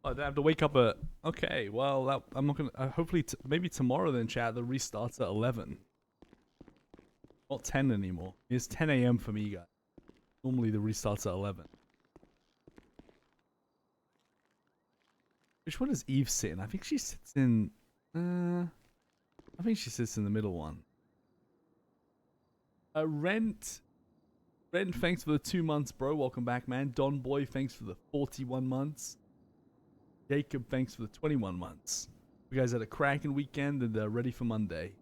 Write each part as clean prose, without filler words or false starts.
Oh, I have to wake up at. Okay, well, I'm not gonna. Hopefully, maybe tomorrow then, chat. The restarts at 11. Not 10 anymore. It's 10 a.m. for me, guys. Normally, the restarts at 11. Which one does Eve sit in? I think she sits in. I think she sits in the middle one. Rent, thanks for the 2 months, bro. Welcome back, man. Don Boy, thanks for the 41 months. Jacob, thanks for the 21 months. You guys had a cracking weekend and they're ready for Monday.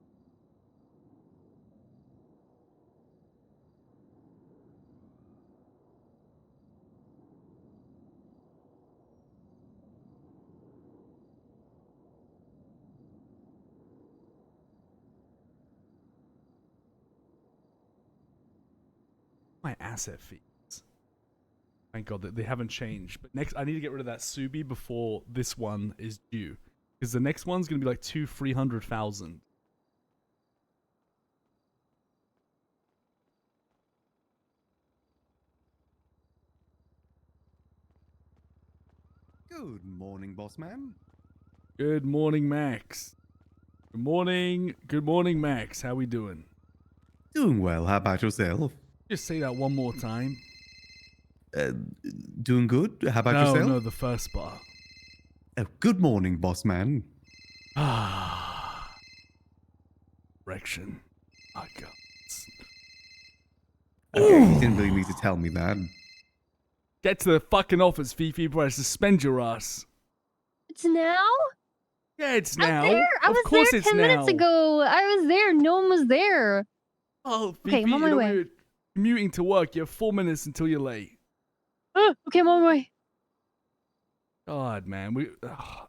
My asset fees. Thank God that they haven't changed. But next, I need to get rid of that Subi before this one is due, because the next one's gonna be like 300,000. Good morning, boss man. Good morning, Max. Good morning, Max. How we doing? Doing well. How about yourself? Just say that one more time. Doing good. How about No, yourself? no, the first bar. Oh, good morning, boss man. Ah, erection. My God. Okay, you didn't really need to tell me that. Get to the fucking office, Fifi, before I suspend your ass. It's now? Yeah, it's I'm now. there. I was Of course there it's 10 now. minutes ago. I was there. No one was there. Oh, Okay, Fifi, I'm on my way. you're commuting to work. You have 4 minutes until you're late. Okay, I'm on my way. God, man,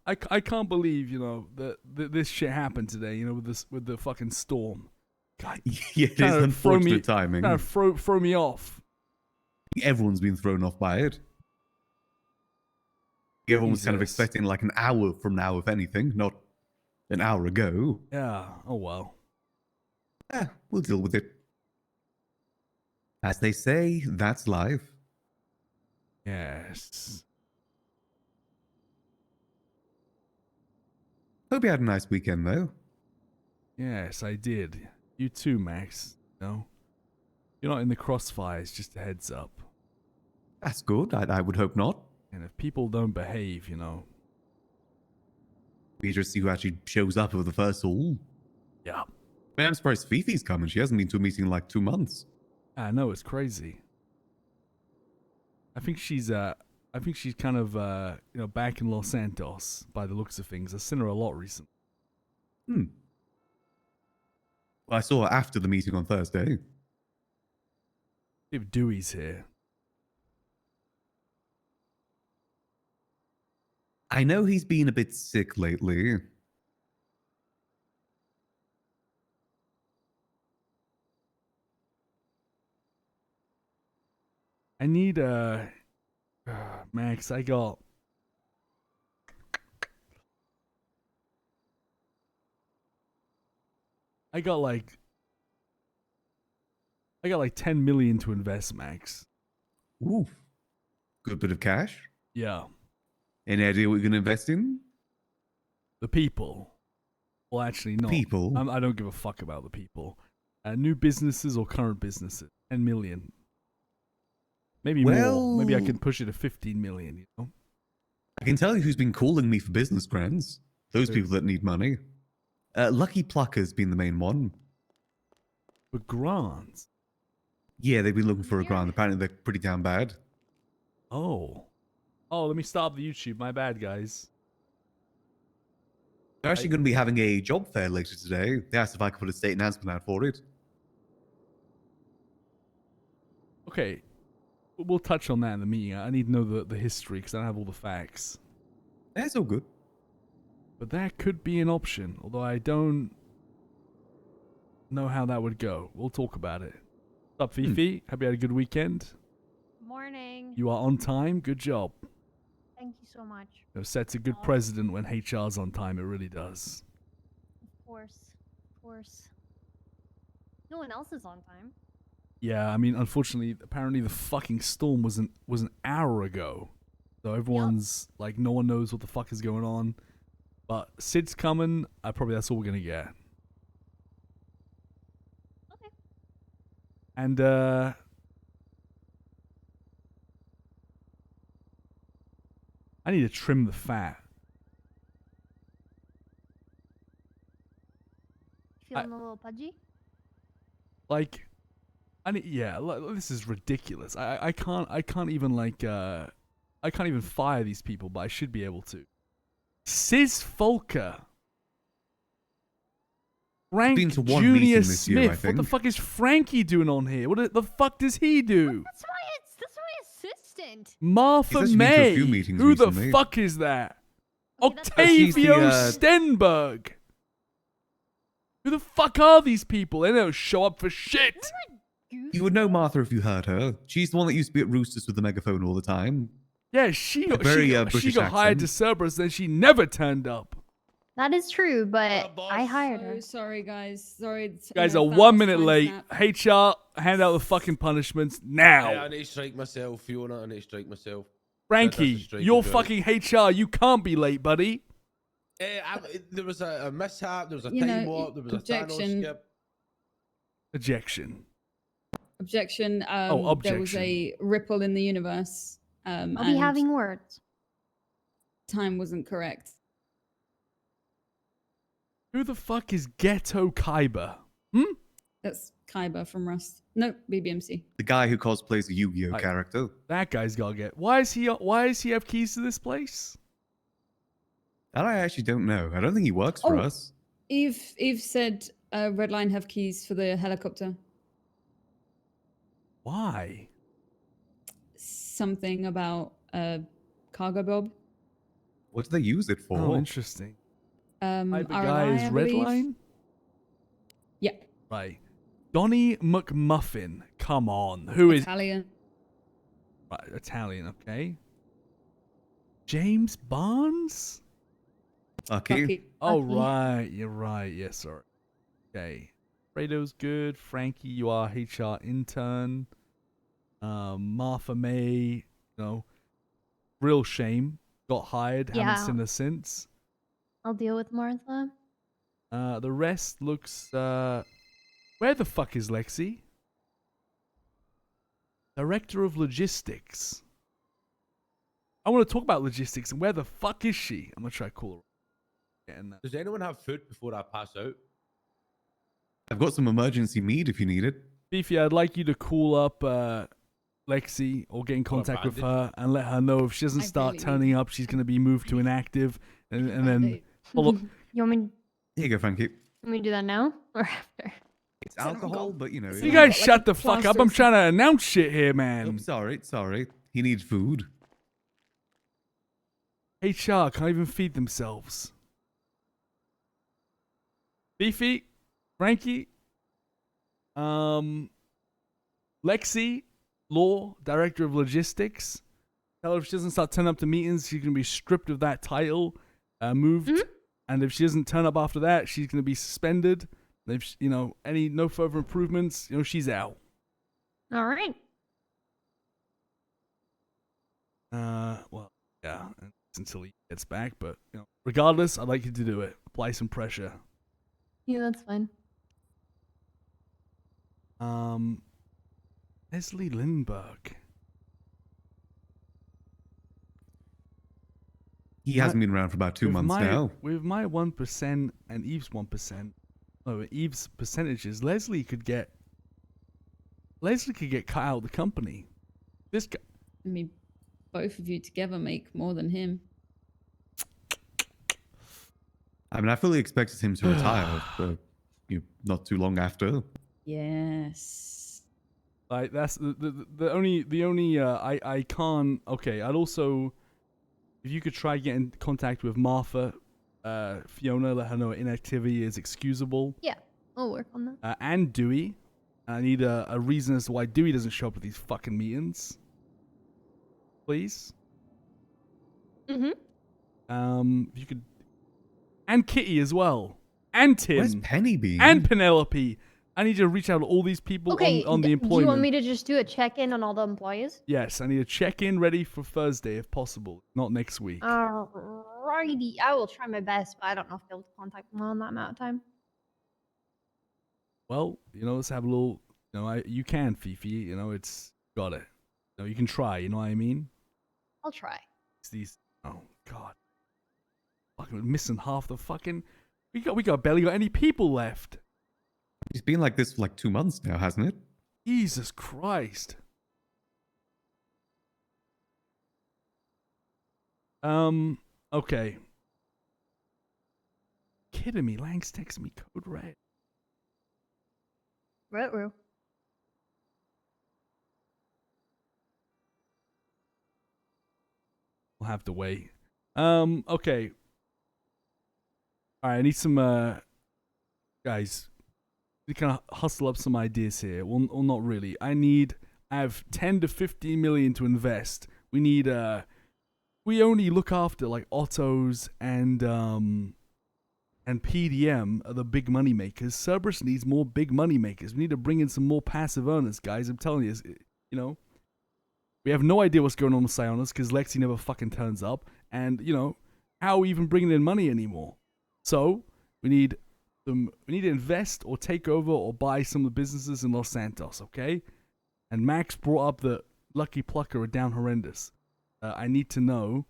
I can't believe, you know, that this shit happened today. You know, with the fucking storm. God, Yeah, it is unfortunate timing. Kind of throw me off. Everyone's been thrown off by it. Everyone was kind of Jesus. expecting like an hour from now, if anything, not an hour ago. Yeah. Oh well. We'll deal with it. As they say, that's life. Yes. Hope you had a nice weekend, though. Yes, I did. You too, Max. No, you're not in the crossfires. Just a heads up. That's good. I would hope not. And if people don't behave, you know. We just see who actually shows up with the first all. Yeah. Man, I'm surprised Fifi's coming. She hasn't been to a meeting in like 2 months. I know, it's crazy. I think she's kind of you know, back in Los Santos by the looks of things. I've seen her a lot recently. Well, I saw her after the meeting on Thursday. If Dewey's here. I know he's been a bit sick lately. I need Max, I got like 10 million to invest, Max. Ooh. Good bit of cash. Yeah. Any idea what you're going to invest in? The people. Well, actually, no. People? I don't give a fuck about the people. New businesses or current businesses. 10 million. Maybe more. Maybe I can push it to 15 million, you know? I can tell you who's been calling me for business grants. Those people that need money. Lucky Plucker's been the main one. For grants? Yeah, they've been looking for a grant. Apparently they're pretty damn bad. Oh. Oh, let me stop the YouTube. My bad, guys. They're actually going to be having a job fair later today. They asked if I could put a state announcement out for it. Okay. We'll touch on that in the meeting. I need to know the history because I don't have all the facts. That's all good. But that could be an option, although I don't know how that would go. We'll talk about it. What's up, Fifi? Hope you had a good weekend. Morning. You are on time. Good job. Thank you so much. It sets a good precedent when HR's on time. It really does. Of course. Of course. No one else is on time. Yeah, I mean, unfortunately, apparently the fucking storm was an hour ago. So everyone's like, no one knows what the fuck is going on. But Sid's coming. Probably that's all we're gonna get. Okay. And I need to trim the fat. Feeling a little pudgy? Like, this is ridiculous. I can't even like I can't even fire these people, but I should be able to. Sis Folker. Frank been to one Junior meeting this year, I Smith. What the think. fuck is Frankie doing on here? What the fuck does he do? That's my assistant. Martha He's actually been to a May. few meetings Who the recently. fuck is that? Okay, that's She's the, Octavio Stenberg. Who the fuck are these people? They don't show up for shit. You would know Martha if you heard her. She's the one that used to be at Roosters with the megaphone all the time. Yeah, she got, very, she got British hired to accent. Cerberus, then she never turned up. That is true, but boss. I hired her. Oh, sorry, guys. Sorry. You guys are 1 minute late. HR, hand out the fucking punishments now. I need to strike myself, Fiona. I need to strike myself. Frankie, That's a strike you're as well. fucking HR. You can't be late, buddy. There was a mishap. There was a You know, time warp. There was a Thanos objection. skip. Ejection. Objection. Objection. There was a ripple in the universe. I'll be and having words. time wasn't correct. Who the fuck is Ghetto Kyber? That's Kaiba from Rust. No, BBMC. The guy who cosplays a Yu-Gi-Oh Right. character. That guy's gotta get. Why is he have keys to this place? That I actually don't know. I don't think he works for Oh. us. Eve said Red Line have keys for the helicopter. Why? Something about cargo bob. What do they use it for? Oh, interesting. Kyber RLI, guy is I Red believe. Line? Yeah. Right. Donnie McMuffin. Come on. Who is Italian. right, Italian, okay. James Barnes? Lucky. Bucky. Oh Bucky. right, you're right. Yeah, sorry. Okay. Fredo's good. Frankie, you are HR intern. Martha May, you know, real shame. Got hired. Yeah. Haven't seen her since. I'll deal with Martha. The rest looks. Where the fuck is Lexi? Director of Logistics. I want to talk about logistics and where the fuck is she? I'm gonna try to call her. Getting that. Does anyone have food before I pass out? I've got some emergency mead if you need it. Beefy, I'd like you to call up Lexi or get in contact with her and let her know if she doesn't I start really turning up, she's going to be moved to inactive. And then follow. You want me Here you go, Frankie. to do that now or after? It's alcohol, but you know. You I've guys got, like, shut a the fuck up. plaster I'm of trying to announce shit here, Oh, man. sorry. He needs food. HR can't even feed themselves. Beefy, Frankie, Lexi, Law, Director of Logistics. Tell her if she doesn't start turning up to meetings, she's going to be stripped of that title, moved. Mhm. And if she doesn't turn up after that, she's going to be suspended. And if, no further improvements, she's out. All right. Well, yeah, until he gets back. But, regardless, I'd like you to do it. Apply some pressure. Yeah, that's fine. Leslie Lindbergh. He hasn't been around for about 2 months now. With my 1% and Eve's 1%, Eve's percentages, Leslie could get cut out of the company. This guy, I mean, both of you together make more than him. I mean, I fully expected him to retire, not too long after. Yes. like that's the only I can't. Okay, I'd also, if you could try get in contact with Martha, Fiona, let her know inactivity is excusable. Yeah, I'll work on that. And Dewey. I need a reason as to why Dewey doesn't show up at these fucking meetings. Please. Mm-hmm. If you could, and Kitty as well, and Tim, Where's Penny been? and Penelope. I need you to reach out to all these people Okay, on the do you employment. want me to just do a check-in on all the employees? Yes, I need a check-in ready for Thursday if possible, not next week. Alrighty, I will try my best, but I don't know if they'll contact them in that amount of time. Well, let's have a little. You can, Fifi. It's got it. You can try. You know what I mean? I'll try. It's these. Oh God. Fucking missing half the fucking. We got barely got any people left. It's been like this for like 2 months now, hasn't it? Jesus Christ. Okay. Kidding me? Lang's texting me code red. Ruh-roh. We'll have to wait. Okay. All right, I need some guys. We kind of hustle up some ideas here. Well, not really. I have 10 to 15 million to invest. We need we only look after like autos and PDM are the big money makers. Cerberus needs more big money makers. We need to bring in some more passive earners, guys. I'm telling you, we have no idea what's going on with Sionis because Lexi never fucking turns up, and how are we even bringing in money anymore? So we need to invest or take over or buy some of the businesses in Los Santos, okay? And Max brought up the Lucky Plucker are down horrendous. I need to know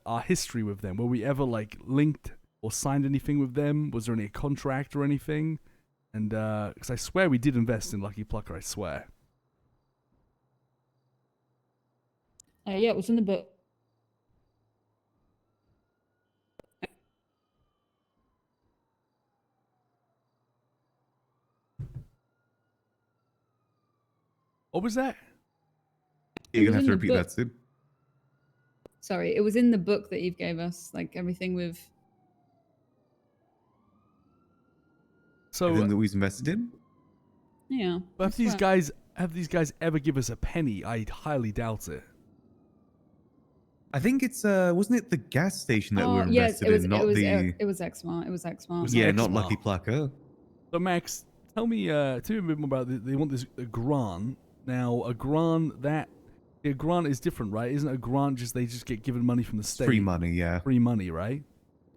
our history with them. Were we ever like linked or signed anything with them? Was there any contract or anything? And because I swear we did invest in Lucky Plucker, I swear. Yeah, it was in the book. What was that? You're was gonna have in to the repeat book. that, Sid. Sorry, it was in the book that Eve gave us, like everything with. So Everything that we've invested in. Yeah. but I have these guys ever give us a penny? I highly doubt it. I think it's wasn't it the gas station that we're yes, invested it was. in, not it was. the It was Xmart. It was Xmart. was yeah, Xmart. not Lucky Plucker. So Max, tell me a bit more about they want this a grant. Now a grant is different, right? Isn't a grant just they just get given money from the state? Free money, yeah. Free money, right?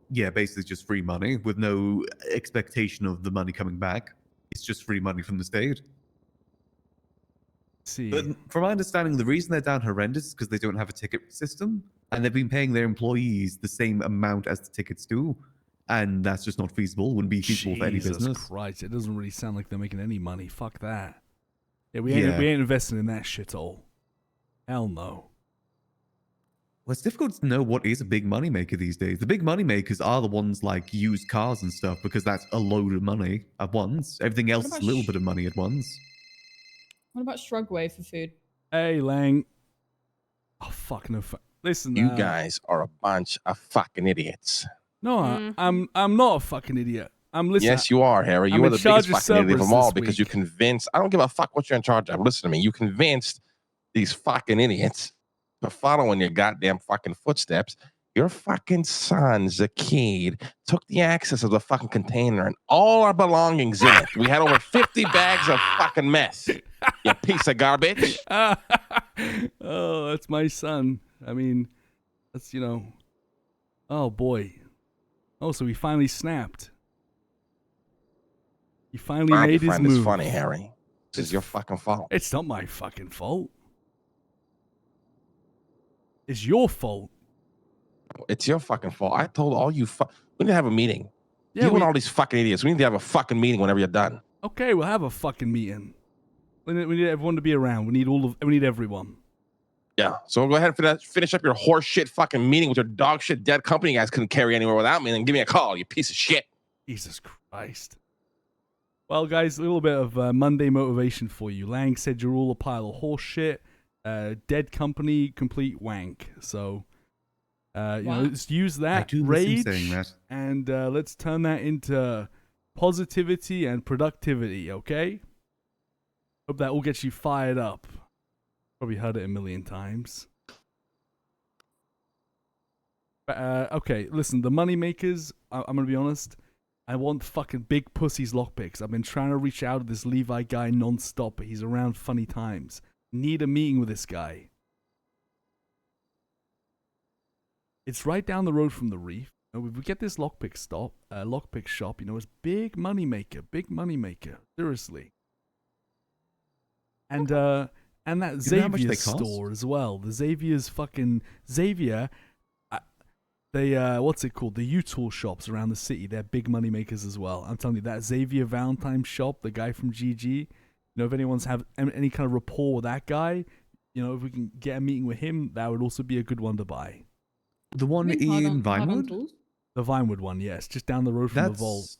Yeah, basically just free money with no expectation of the money coming back. It's just free money from the state. See. But from my understanding, the reason they're down horrendous is because they don't have a ticket system, and they've been paying their employees the same amount as the tickets do, and that's just not feasible. Wouldn't be feasible for any Jesus business. Christ, it doesn't really sound like they're making any money. Fuck that. Yeah, we ain't investing in that shit all. Hell no. Well, it's difficult to know what is a big money maker these days. The big money makers are the ones like used cars and stuff because that's a load of money at once. Everything else is a little bit of money at once. What about Shrugway for food? Hey, Lang. Oh, fuck no. Listen, You guys are a bunch of fucking idiots. No, I'm not a fucking idiot. I'm listening. Yes, you are, Harry. You I'm are in the charge biggest of fucking idiot of Cerberus them all this because you week. convinced. I don't give a fuck what you're in charge of. Listen to me. You convinced these fucking idiots to follow in your goddamn fucking footsteps. Your fucking son, Zakid, took the access of the fucking container and all our belongings in it. We had over 50 bags of fucking mess. You piece of garbage. Oh, that's my son. I mean, that's, oh boy. Oh, so he finally snapped. He finally I made his find move. this funny, Harry. This is your fucking fault. It's not my fucking fault. It's your fault. It's your fucking fault. I told all you we need to have a meeting. Yeah, You and all these fucking idiots. We need to have a fucking meeting whenever you're done. Okay, we'll have a fucking meeting. We need everyone to be around. We need everyone. Yeah. So go ahead and finish up your horse shit fucking meeting with your dog shit dead company you guys couldn't carry anywhere without me, and then give me a call, you piece of shit. Jesus Christ. Well, guys, a little bit of Monday motivation for you. Lang said you're all a pile of horse shit. Dead company, complete wank. So, let's use that rage saying that. and let's turn that into positivity and productivity, okay? Hope that all gets you fired up. Probably heard it a million times. Okay, listen, the money makers, I'm going to be honest, I want fucking big pussies lockpicks. I've been trying to reach out to this Levi guy non-stop, but he's around funny times. Need a meeting with this guy. It's right down the road from the reef. If we get this lockpick shop, you know, it's big money maker. Seriously. And that You know how much Xavier they cost? store as well. The Xavier. They what's it called? The U-Tool shops around the city. They're big money makers as well. I'm telling you, that Xavier Valentine shop, the guy from GG. You know, if anyone's have any kind of rapport with that guy, you know, if we can get a meeting with him, that would also be a good one to buy. The one I mean, hard in on Vinewood? tools. The Vinewood one, yes, just down the road from the vault. That's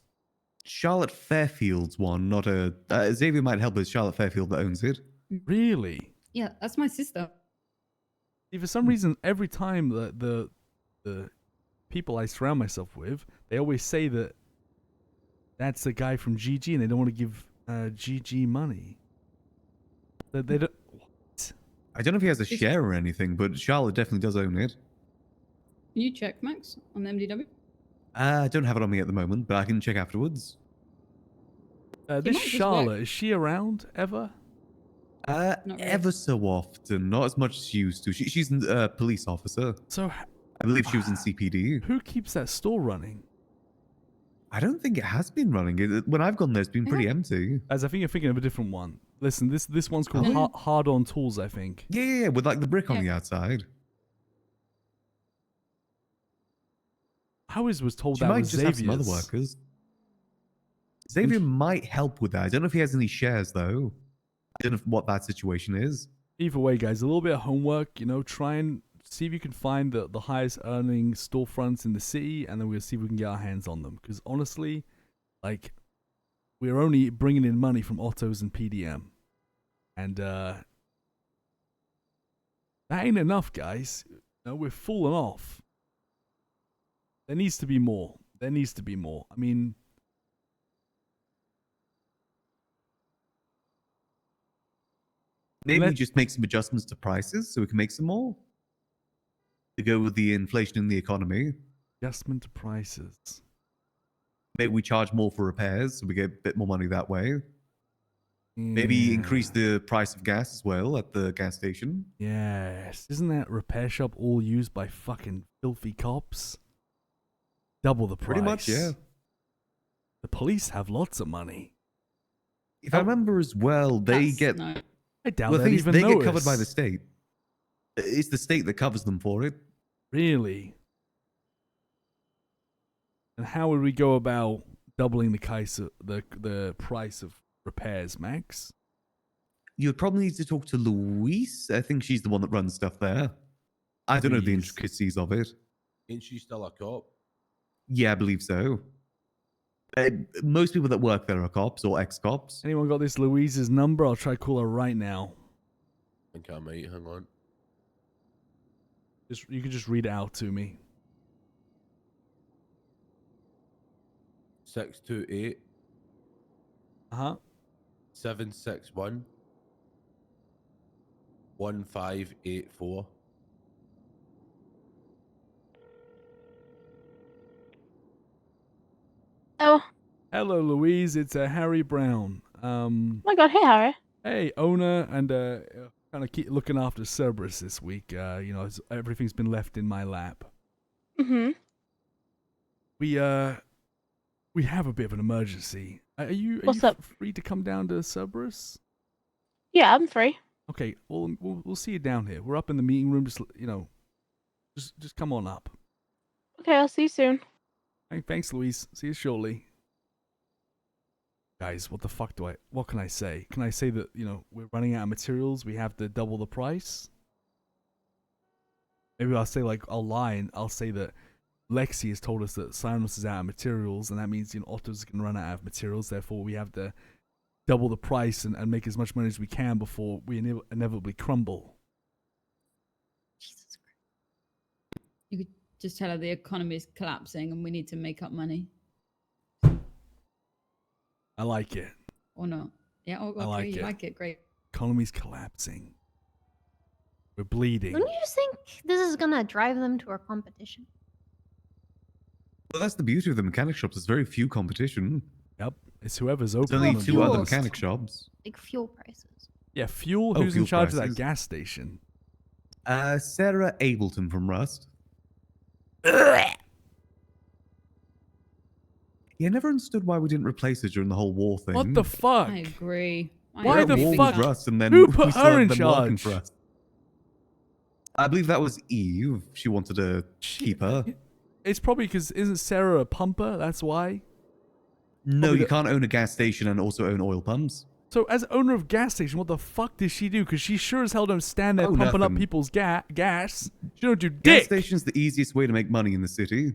Charlotte Fairfield's one, not a... Xavier might help, but it's Charlotte Fairfield that owns it. Really? Yeah, that's my sister. See, for some reason, every time the people I surround myself with, they always say that that's the guy from GG, and they don't want to give GG money. They don't. What? I don't know if he has a share or anything, but Charlotte definitely does own it. Can you check, Max, on the MDW? I don't have it on me at the moment, but I can check afterwards. This might just Charlotte, work. is she around ever? Not really. Ever so often, not as much as she used to. She's a police officer. So, I believe she was in CPD. who keeps that store running? I don't think it has been running. When I've gone there, it's been pretty empty. As I think you're thinking of a different one. Listen, this one's called Oh. Hard On Tools, I think. Yeah, with like the brick on Yeah. the outside. I always was told She that might was just have some other Xavier's. workers. Xavier might help with that. I don't know if he has any shares though. I don't know what that situation is. Either way, guys, a little bit of homework, you know, try and see if you can find the highest earning storefronts in the city, and then we'll see if we can get our hands on them. Because honestly, like, we're only bringing in money from autos and PDM. And that ain't enough, guys. No, we're falling off. There needs to be more. There needs to be more. I mean, Maybe just make some adjustments to prices so we can make some more. To go with the inflation in the economy. adjustment to prices. Maybe we charge more for repairs so we get a bit more money that way. Maybe increase the price of gas as well at the gas station. Yes. Isn't that repair shop all used by fucking filthy cops? Double the price. Pretty much, yeah. The police have lots of money. If I remember as well, they That's get... no. I doubt Well, the they'd thing is, even they notice. get covered by the state. It's the state that covers them for it. Really? And how would we go about doubling the price of repairs, Max? You'd probably need to talk to Louise. I think she's the one that runs stuff there. I don't know the Louise. intricacies of it. Ain't she still a cop? Yeah, I believe so. Most people that work there are cops or ex-cops. Anyone got this Louise's number? I'll try to call her right now. I think I might. Hang on. You can just read it out to me. 628 Uh-huh. 761 1584. Oh, Hello, Louise. It's Harry Brown. oh my god, hey Harry. Hey, owner, and kind of keep looking after Cerberus this week. You know, everything's been left in my lap. Mm-hmm. We have a bit of an emergency. Are you What's up? free to come down to Cerberus? Yeah, I'm free. Okay, well, we'll see you down here. We're up in the meeting room. Just just come on up. Okay, I'll see you soon. Hey, thanks, Louise. See you shortly. Guys, what can I say? Can I say that, you know, we're running out of materials, we have to double the price? Maybe I'll say, like, I'll lie and I'll say that Lexi has told us that Silence is out of materials, and that means, you know, Otto's going to run out of materials, therefore we have to double the price and make as much money as we can before we inevitably crumble. Jesus Christ. You could just tell her the economy is collapsing and we need to make up money. I like it. Or not. Yeah, okay, I like you it. like it, great. Economy's collapsing. We're bleeding. Don't you think this is gonna drive them to our competition? Well, that's the beauty of the mechanic shops. There's very few competition. Yep, it's whoever's There's open. only on the 2 other list. mechanic shops. Like fuel prices. Yeah, fuel. Oh, Who's in fuel charge of that prices. gas station? Sarah Ableton from Rust. Yeah, I never understood why we didn't replace her during the whole war thing. What the fuck? I agree. Why We're the at war fuck- with Rust, and then Who we put still her have in them working for charge? us. I believe that was Eve. She wanted to keep her. It's probably because isn't Sarah a pumper? That's why. No, Probably you can't own a gas station and also own oil pumps. So as owner of gas station, what the fuck does she do? Because she sure as hell don't stand there Oh, pumping up nothing. people's gas. She don't do Gas dick. station's the easiest way to make money in the city.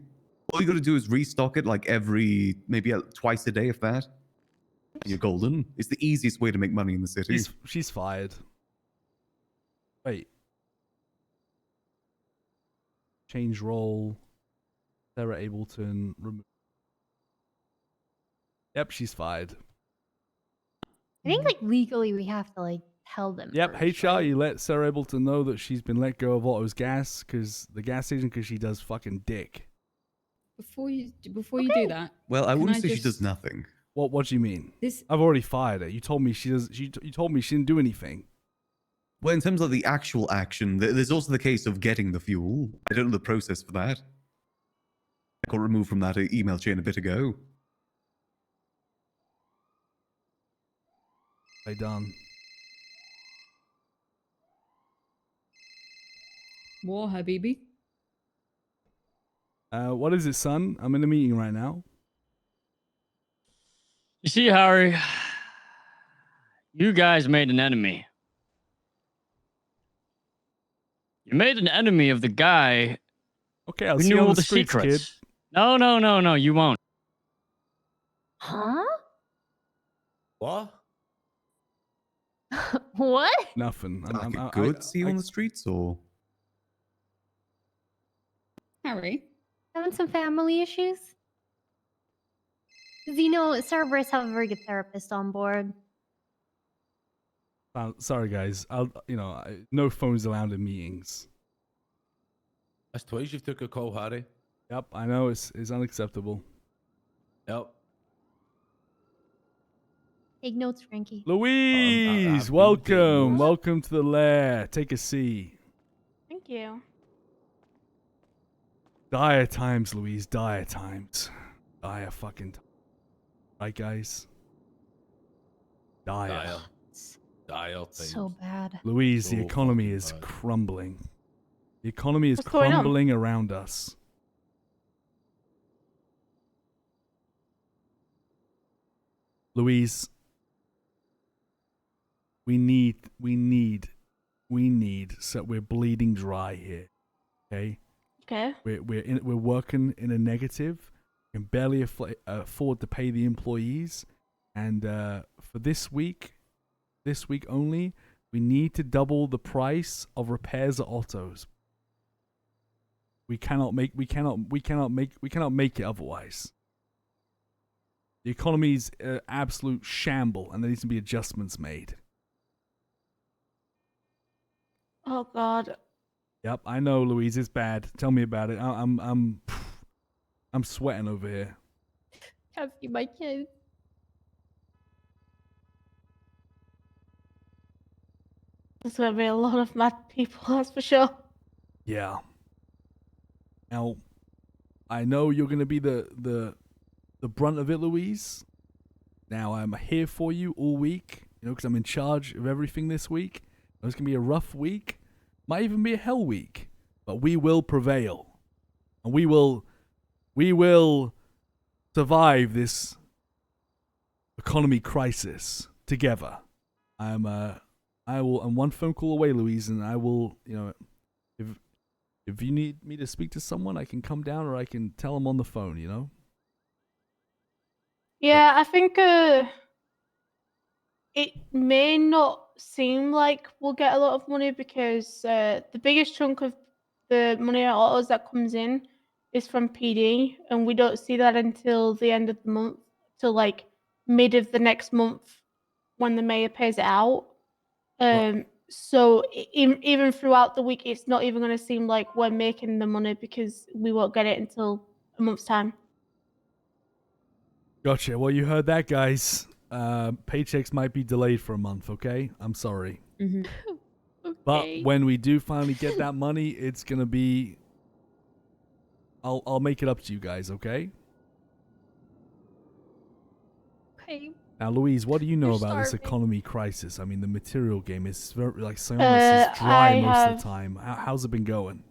All you got to do is restock it like maybe twice a day, if that. And you're golden. It's the easiest way to make money in the city. She's fired. Wait. Change role. Sarah Ableton. Yep, she's fired. I think like legally we have to like tell them. Yep, first, HR, right? you let Sarah Ableton know that she's been let go of Otto's gas the gas station because she does fucking dick. Before you do that, Well, I Can wouldn't I say she just- does nothing. What do you mean? this I've already fired her. You told me she does. You told me she didn't do anything. Well, in terms of the actual action, there's also the case of getting the fuel. I don't know the process for that. I got removed from that email chain a bit ago. They done. war, Habibi. What is it, son? I'm in a meeting right now. You see, Harry, you guys made an enemy. You made an enemy of the guy Okay, I'll who see knew you on all the the streets, secrets. kid. No, you won't. Huh? What? What? Nothing. Like a good see you on the streets, or? Harry, Having some family issues? Because you know, Cerberus have a very good therapist on board. Sorry, guys. No phones allowed in meetings. That's twice you've took a call, Harry. Yep, I know it's unacceptable. Yep. Take notes, Frankie. Louise, I've been welcome, taking notes. welcome to the lair. Take a seat. Thank you. Dire times, Louise. Dire times. Dire fucking. Right, guys. Dire. Dial. Dial things. So bad. Louise, the So economy fucking is bad. crumbling. The economy is What's going on? crumbling around us. Louise, we need, so we're bleeding dry here. Okay? Okay. We're working in a negative. We can barely afford to pay the employees. And for this week only, we need to double the price of repairs at Otto's. We cannot make it otherwise. The economy's absolute shamble, and there needs to be adjustments made. Oh God. Yep, I know, Louise. It's bad. Tell me about it. I'm sweating over here. Can't see my kids. There's gonna be a lot of mad people, that's for sure. Yeah. Now, I know you're gonna be the brunt of it, Louise. Now I'm here for you all week, because I'm in charge of everything this week. It's gonna be a rough week, might even be a hell week, but we will prevail, and we will survive this economy crisis together. I'm one phone call away, Louise, and I will, if you need me to speak to someone, I can come down or I can tell them on the phone, Yeah, I think it may not seem like we'll get a lot of money because the biggest chunk of the money at autos that comes in is from PD, and we don't see that until the end of the month, till like mid of the next month when the mayor pays it out. So even throughout the week, it's not even going to seem like we're making the money because we won't get it until a month's time. Gotcha. Well, you heard that, guys. Paychecks might be delayed for a month, okay? I'm sorry. Mhm. But Okay. when we do finally get that money, it's gonna be... I'll make it up to you guys, okay? Okay. Now, Louise, what do you know You're about this starving. economy crisis? I mean, the material game is very, like, Sionis is dry I most of the have- time. How's it been going?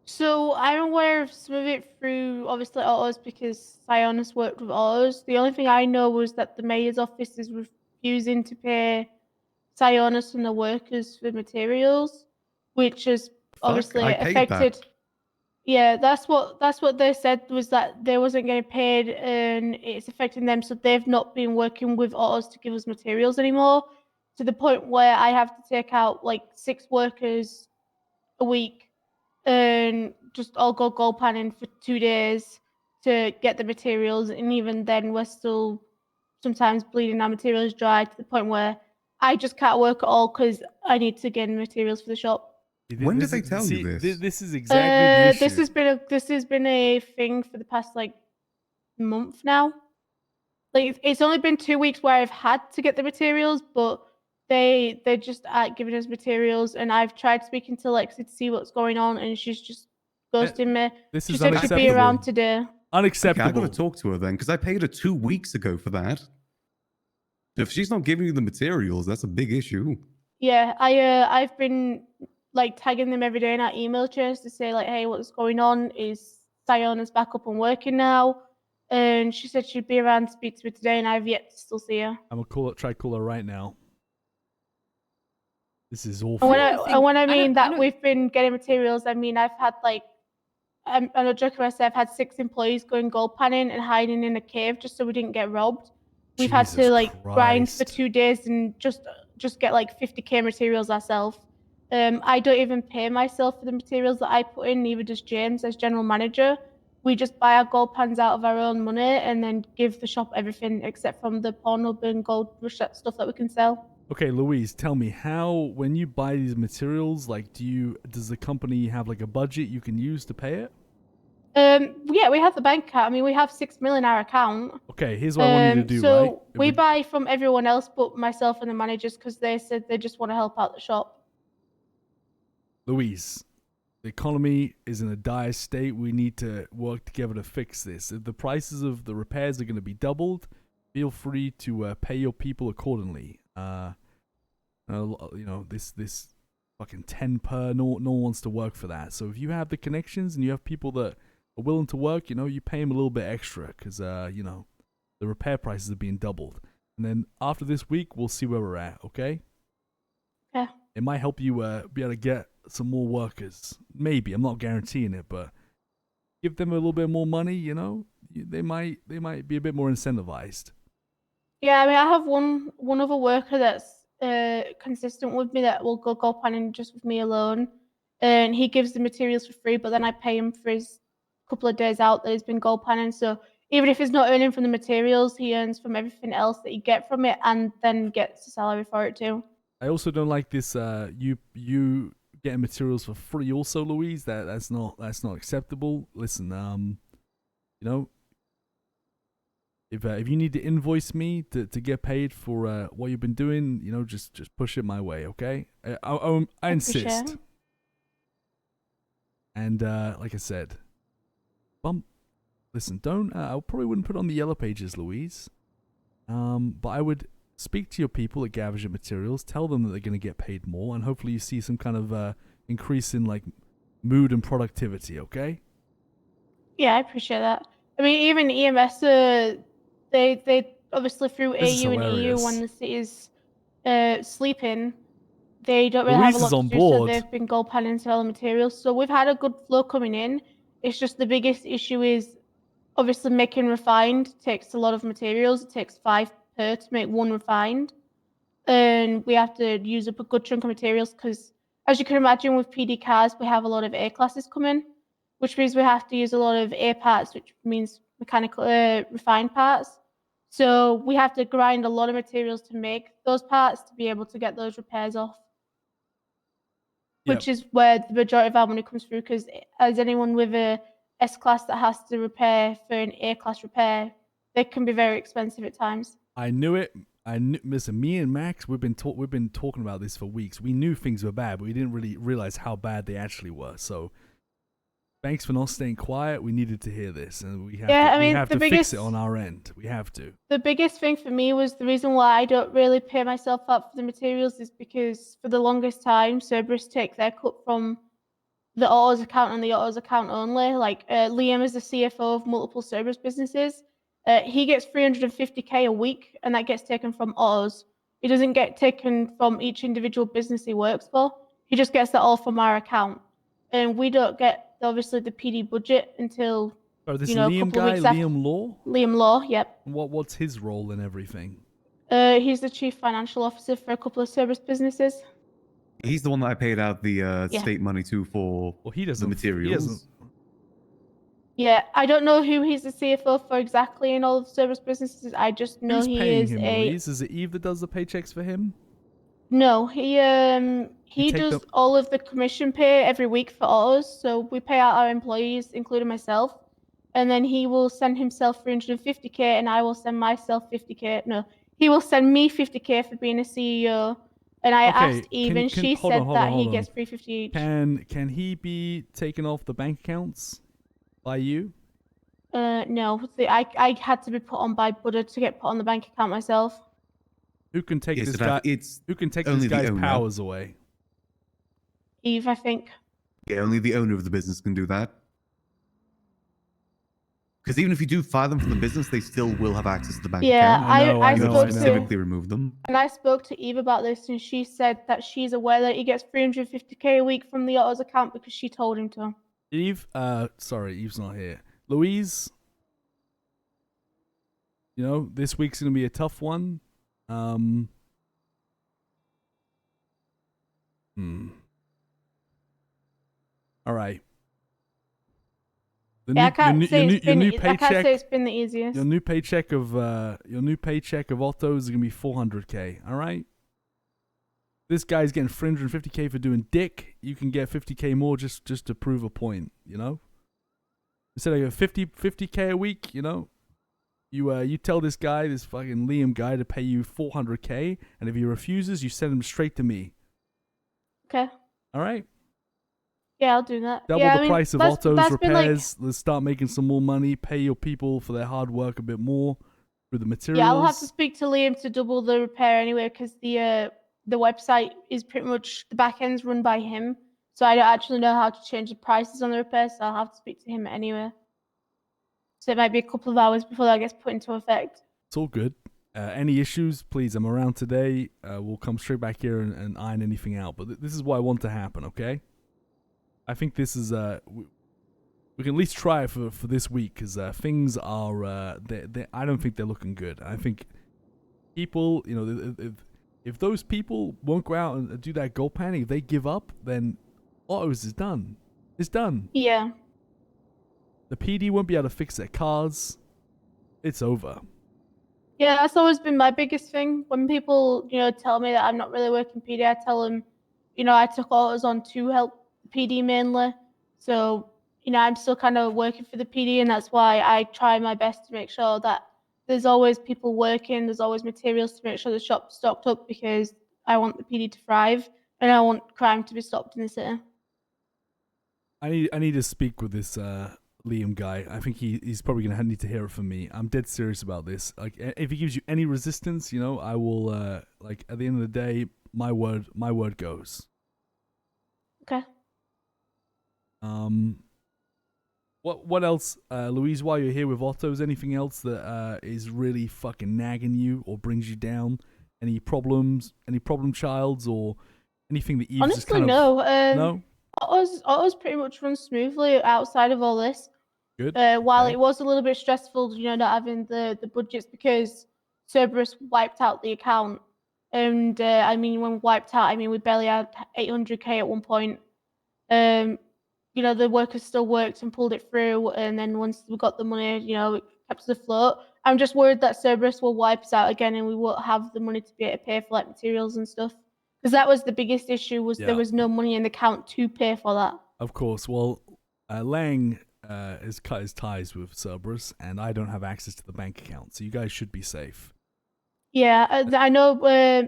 So I'm aware of some of it through obviously Autos because Sionis worked with Autos. The only thing I know was that the mayor's office is refusing to pay Sionis and the workers for materials, which has obviously I paid that. affected. Yeah, that's what they said was that they wasn't getting paid and it's affecting them, so they've not been working with Autos to give us materials anymore. To the point where I have to take out like 6 workers a week and just all go gold panning for 2 days to get the materials, and even then we're still sometimes bleeding our materials dry to the point where I just can't work at all because I need to get materials for the shop. When did This they is- tell you see, this? This is exactly the issue. This has been a thing for the past like month now. Like it's only been 2 weeks where I've had to get the materials, but they just aren't giving us materials, and I've tried speaking to Lexi to see what's going on, and she's just ghosting me. This She is said she'd be unacceptable. around today. Okay, Unacceptable. I got to talk to her then because I paid her 2 weeks ago for that. If she's not giving you the materials, that's a big issue. Yeah, I've been like tagging them every day in our email chains to say like, hey, what's going on? Is Siona's back up and working now? And she said she'd be around to speak to me today, and I've yet to still see her. I'm gonna try to call her right now. This is And awful. when don't I, think- and when I I don't- mean I that don't- we've been getting materials, I mean I've had like I'm not joking when I say I've had 6 employees going gold panning and hiding in a cave just so we didn't get robbed. We've had Jesus to like grind for Christ. 2 days and just get like 50k materials ourselves. I don't even pay myself for the materials that I put in, neither does James as general manager. We just buy our gold pans out of our own money and then give the shop everything except from the pawn hub and gold rush stuff that we can sell. Okay, Louise, tell me how when you buy these materials, like, does the company have like a budget you can use to pay it? Yeah, we have the bank account. I mean, we have 6 million in our account. Okay, here's what I want you to do, So right? It we would- buy from everyone else but myself and the managers because they said they just want to help out the shop. Louise, the economy is in a dire state. We need to work together to fix this. If the prices of the repairs are going to be doubled, feel free to pay your people accordingly. You know, this fucking 10 per. No one wants to work for that. So if you have the connections and you have people that are willing to work, you know, you pay them a little bit extra because you know, the repair prices are being doubled. And then after this week, we'll see where we're at. Okay? Yeah. It might help you be able to get some more workers. Maybe, I'm not guaranteeing it, but give them a little bit more money. You know, they might be a bit more incentivized. Yeah, I mean, I have one other worker that's consistent with me that will go gold panning just with me alone, and he gives the materials for free, but then I pay him for his couple of days out that he's been gold panning. So even if he's not earning from the materials, he earns from everything else that he get from it, and then gets a salary for it too. I also don't like this. You getting materials for free. Also, Louise, that's not acceptable. Listen, you know, if you need to invoice me to get paid for what you've been doing, you know, just push it my way, okay? I Appreciate insist. it. And like I said, listen, don't. I probably wouldn't put it on the yellow pages, Louise. But I would speak to your people at Gavager Materials, tell them that they're going to get paid more, and hopefully you see some kind of increase in like mood and productivity. Okay? Yeah, I appreciate that. I mean, even EMS, they obviously through This is AU and EU hilarious. when the city's sleeping, they don't really Louise have a is lot on to do, so board. they've been gold panning to all the materials. So we've had a good flow coming in. It's just the biggest issue is obviously making refined takes a lot of materials. It takes 5 per to make 1 refined, and we have to use up a good chunk of materials because, as you can imagine, with PD cars, we have a lot of A classes coming, which means we have to use a lot of A parts, which means mechanical refined parts. So we have to grind a lot of materials to make those parts to be able to get those repairs off, Yep. which is where the majority of our money comes through. Because as anyone with a S-Class that has to repair for an A-Class repair, they can be very expensive at times. I knew it. Listen, me and Max, we've been talking about this for weeks. We knew things were bad, but we didn't really realize how bad they actually were. So, thanks for not staying quiet. We needed to hear this, and we have to fix it on our end. We have to. The biggest thing for me was the reason why I don't really pay myself up for the materials is because for the longest time, Cerberus take their cut from the autos account and the autos account only. Like Liam is the CFO of multiple Cerberus businesses. He gets 350k a week, and that gets taken from autos. It doesn't get taken from each individual business he works for. He just gets that all from our account, and we don't get obviously the PD budget until This a Liam couple of guy, weeks after. Liam Law. Liam Law, yep. What's his role in everything? He's the chief financial officer for a couple of Cerberus businesses. He's the one that I paid out the state money to for the materials. Yeah, I don't know who he's the CFO for exactly in all of Cerberus businesses. I just know Who's he paying is him, a. Louise? Is it Eve that does the paychecks for him? No, he take does the- all of the commission pay every week for autos. So we pay out our employees, including myself, and then he will send himself 350k, and I will send myself 50k. No, he will send me 50k for being a CEO. And I asked Eve, and she said that he gets 350 each. Can he be taken off the bank accounts by you? No, I had to be put on by Buddha to get put on the bank account myself. Who can take Yes, this so guy? it's Who can take only this the guy's owner. powers away? Eve, I think. Yeah, only the owner of the business can do that. Because even if you do fire them from the business, they still will have access to the bank Yeah, account. I You spoke have to to specifically remove them. and I spoke to Eve about this, and she said that she's aware that he gets 350k a week from the autos account because she told him to. Eve, sorry, Eve's not here. Louise, this week's gonna be a tough one. All right. I can't say it's been the easiest. Your new paycheck of Otto is gonna be 400k. All right. This guy's getting 350k for doing dick. You can get 50k more just to prove a point. Instead of 50k a week, you tell this guy, this fucking Liam guy, to pay you 400k, and if he refuses, you send him straight to me. Okay. All right. Yeah, I'll do that. Double yeah, the price of Otto's that's repairs. Let's start making some more money. Pay your people for their hard work a bit more through the materials. Yeah, I'll have to speak to Liam to double the repair anyway, because the website is pretty much the back end's run by him, so I don't actually know how to change the prices on the repairs. So I'll have to speak to him anyway. So it might be a couple of hours before that gets put into effect. It's all good. Any issues, please, I'm around today. We'll come straight back here and iron anything out. But this is what I want to happen, okay? I think this is we can at least try it for this week, because things are I don't think they're looking good. I think people, if those people won't go out and do that gold panning, if they give up, then autos is done. It's done. Yeah. The PD won't be able to fix their cars. It's over. Yeah, that's always been my biggest thing. When people, tell me that I'm not really working PD, I tell them, I took autos on to help PD mainly. So, I'm still kind of working for the PD, and that's why I try my best to make sure that there's always people working, there's always materials to make sure the shop's stocked up, because I want the PD to thrive and I want crime to be stopped in the city. I need to speak with this Liam guy. I think he's probably gonna need to hear it from me. I'm dead serious about this. Like, if he gives you any resistance, I will at the end of the day, my word goes. Okay. What else, Louise? While you're here with Otto's, anything else that is really fucking nagging you or brings you down? Any problems? Any problem childs or anything that Eve's Honestly, just kind no. of no? Autos pretty much run smoothly outside of all this. Good. While it was a little bit stressful, not having the budgets, because Cerberus wiped out the account. And when wiped out, we barely had 800k at one point. The workers still worked and pulled it through. And then once we got the money, it kept us afloat. I'm just worried that Cerberus will wipe us out again, and we won't have the money to be able to pay for materials and stuff. Because that was the biggest issue, was there was no money in the account to pay for that. Of course. Well, Lang, has cut his ties with Cerberus, and I don't have access to the bank account, so you guys should be safe. Yeah, I know.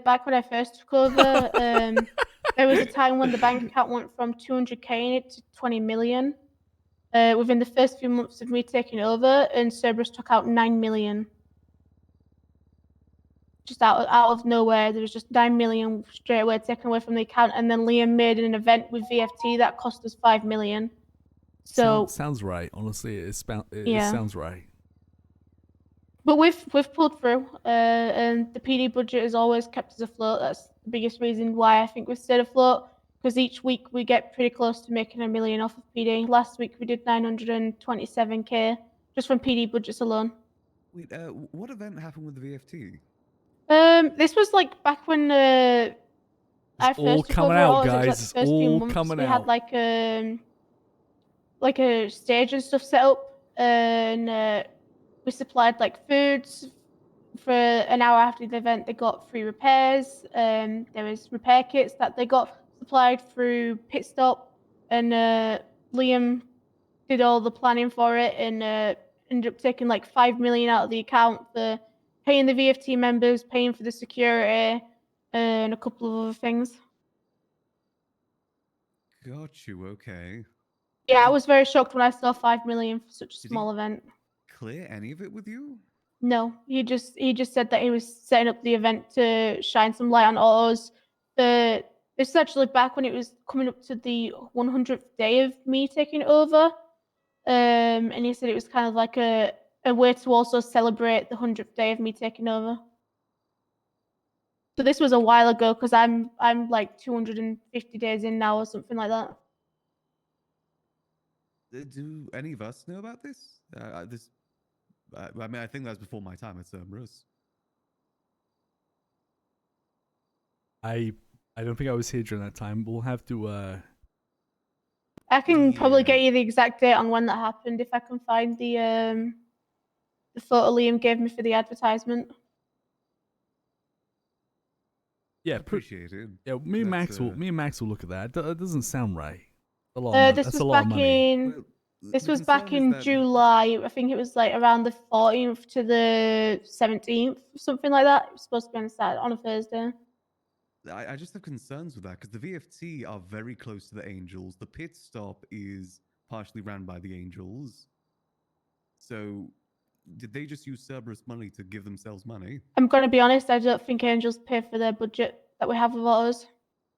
Back when I first took over, there was a time when the bank account went from 200k in it to 20 million. Within the first few months of me taking over, and Cerberus took out 9 million. Just out of nowhere, there was just 9 million straight away taken away from the account, and then Liam made an event with VFT that cost us 5 million. So sounds right. Honestly, it Yeah. sounds right. But we've pulled through, and the PD budget has always kept us afloat. That's the biggest reason why I think we've stayed afloat. Because each week we get pretty close to making $1 million off of PD. Last week we did 927k just from PD budgets alone. Wait, what event happened with the VFT? This was like back when I It's all first took coming over out, Autos, guys. like It's the first few all months, coming we out. had like a stage and stuff set up, and we supplied like foods for an hour after the event. They got free repairs. There was repair kits that they got supplied through Pit Stop, and Liam did all the planning for it, and ended up taking like 5 million out of the account for paying the VFT members, paying for the security, and a couple of other things. Got you. Okay. Yeah, I was very shocked when I saw 5 million for such a Did he- small event. Clear any of it with you? No, he just said that he was setting up the event to shine some light on autos. This is actually back when it was coming up to the 100th day of me taking over, and he said it was kind of like a way to also celebrate the 100th day of me taking over. So this was a while ago, because I'm like 250 days in now or something like that. Do any of us know about this? I mean, I think that's before my time at Cerberus. I don't think I was here during that time. We'll have to. I can probably Yeah. get you the exact date on when that happened if I can find the photo Liam gave me for the advertisement. Yeah, Appreciate it. yeah. Me and That's, Max will look at that. That doesn't sound right. A lot. This That's was a lot of back money. in. Well, This the was back concern is in that- July. I think it was like around the 14th to the 17th, something like that. It was supposed to be on a Saturday, on a Thursday. I just have concerns with that because the VFT are very close to the Angels. The pit stop is partially ran by the Angels. So, did they just use Cerberus money to give themselves money? I'm gonna be honest. I don't think Angels pay for their budget that we have with autos.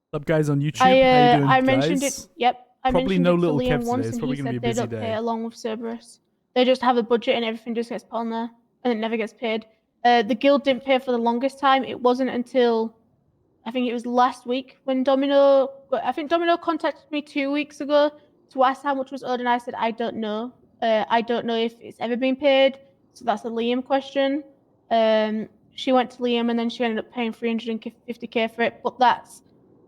What's up, guys on YouTube? How you doing, I mentioned guys? it. Yep, I Probably mentioned no it to little Liam Kevs today. once, It's and probably he gonna be said a they busy don't day. pay along with Cerberus. They just have a budget, and everything just gets put on there, and it never gets paid. The guild didn't pay for the longest time. It wasn't until I think it was last week when Domino contacted me 2 weeks ago to ask how much was owed, and I said I don't know. I don't know if it's ever been paid. So that's a Liam question. She went to Liam, and then she ended up paying 350k for it. But that's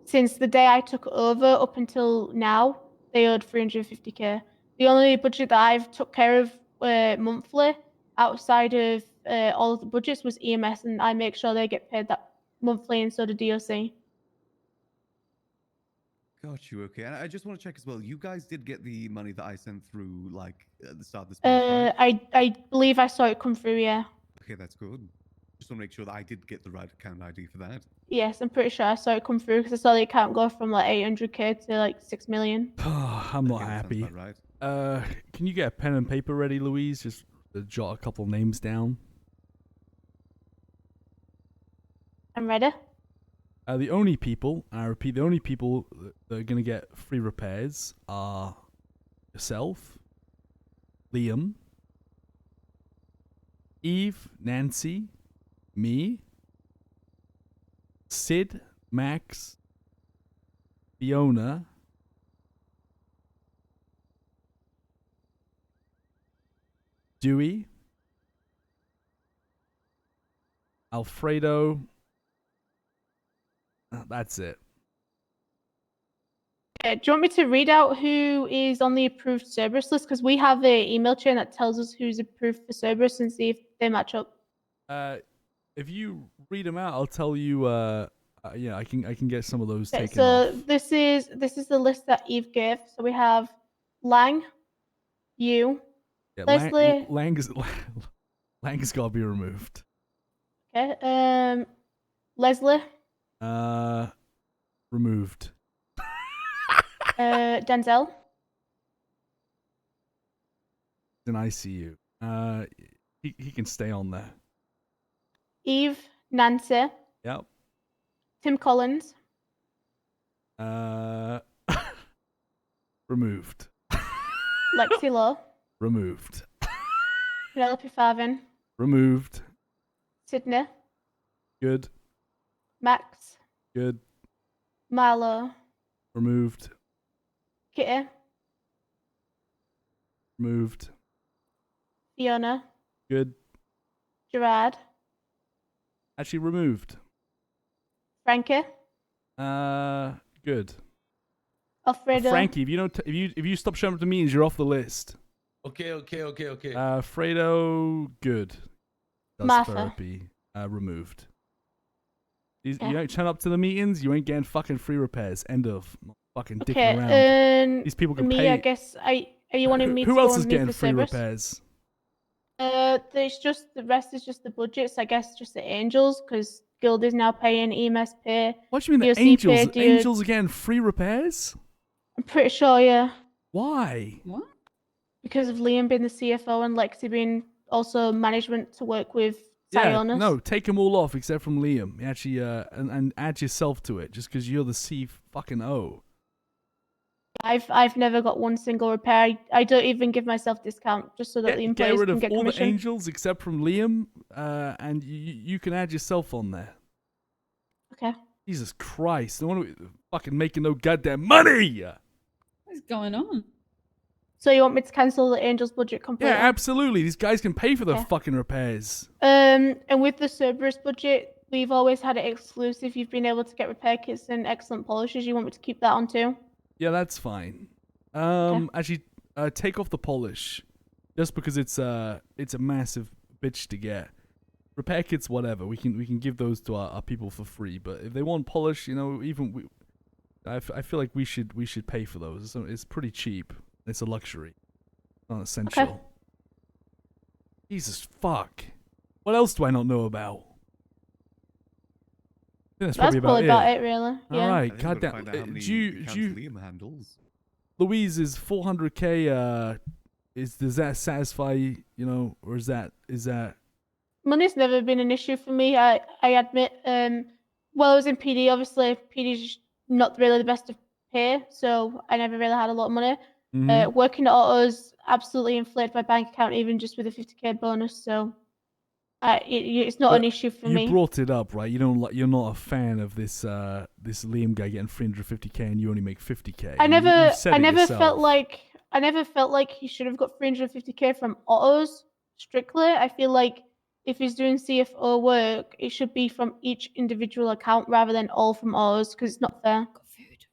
since the day I took over up until now, they owed 350k. The only budget that I've took care of monthly outside of all of the budgets was EMS, and I make sure they get paid that monthly, and so do DOC. Got you. Okay. And I just want to check as well. You guys did get the money that I sent through, like at the start of this month, right? I believe I saw it come through. Yeah. Okay, that's good. Just want to make sure that I did get the right account ID for that. Yes, I'm pretty sure I saw it come through because I saw the account go from like 800k to like 6 million. I'm not Okay, that sounds happy. about right. Can you get a pen and paper ready, Louise? Just to jot a couple names down. I'm ready. The only people, I repeat, the only people that are gonna get free repairs are yourself, Liam, Eve, Nancy, me, Sid, Max, Fiona, Dewey, Alfredo. That's it. Do you want me to read out who is on the approved Cerberus list? Because we have an email chain that tells us who's approved for Cerberus and see if they match up. If you read them out, I'll tell you. Yeah, I can get some of those Okay, taken so off. this is the list that Eve gave. So we have Lang, You. Yeah, Leslie. Lang has got to be removed. Okay. Leslie. Removed. Denzel. In ICU. He can stay on there. Eve. Nancy. Yep. Tim Collins. Removed. Lexi Law. Removed. Penelope Farvin. Removed. Sydney. Good. Max. Good. Marlo. Removed. Kitty. Removed. Fiona. Good. Gerard. Actually removed. Frankie. Good. Alfredo. Frankie, if you stop showing up to meetings, you're off the list. Okay. Fredo, good. Does Martha. therapy. Removed. You Yeah. don't turn up to the meetings, you ain't getting fucking free repairs. End of. Not fucking dicking Okay. around. These people can me, pay. I guess. Are you wanting me to Who go else and is meet getting the free Cerberus? repairs? There's just the rest is just the budgets. I guess just the Angels because Guild is now paying EMS pay. What do you mean the DOC Angels? pay, The Angels are getting free repairs? I'm pretty sure, yeah, Why? What? because of Liam being the CFO and Lexi being also management to work with Yeah, Sionis. no, take them all off except from Liam. Actually, and add yourself to it just because you're the C fucking O. I've never got one single repair. I don't even give myself discount just so that the Get employees rid can of get all commission. the Angels except from Liam, and you can add yourself on there. Okay. Jesus Christ! No wonder we fucking making no goddamn money. What's going on? So you want me to cancel the Angels budget Yeah, completely? absolutely. These guys can pay for their Okay. fucking repairs. And with the Cerberus budget, we've always had it exclusive. You've been able to get repair kits and excellent polishes. You want me to keep that on too? Yeah, that's fine. Actually, take off the polish, just because it's a massive bitch to get. Repair kits, whatever. We can give those to our people for free. But if they want polish, I feel like we should pay for those. It's pretty cheap. It's a luxury, not essential. Okay. Jesus fuck! What else do I not know about? I think that's That's probably about it. really. Yeah. All right, I think we've got to goddamn. find out how many Do you, accounts Liam handles. Louise, is 400k? Does that satisfy or is that Money's never been an issue for me. I admit. While I was in PD, obviously PD's not really the best of pay, so I never really had a lot of money. Mhm. Working at autos absolutely inflated my bank account, even just with a 50k bonus. So, it's not But an issue for you me. brought it up, right? You're not a fan of this this Liam guy getting 350k and you only make 50k. I never yourself. felt like he should have got 350k from autos strictly. I feel like if he's doing CFO work, it should be from each individual account rather than all from autos because it's not fair. Got food.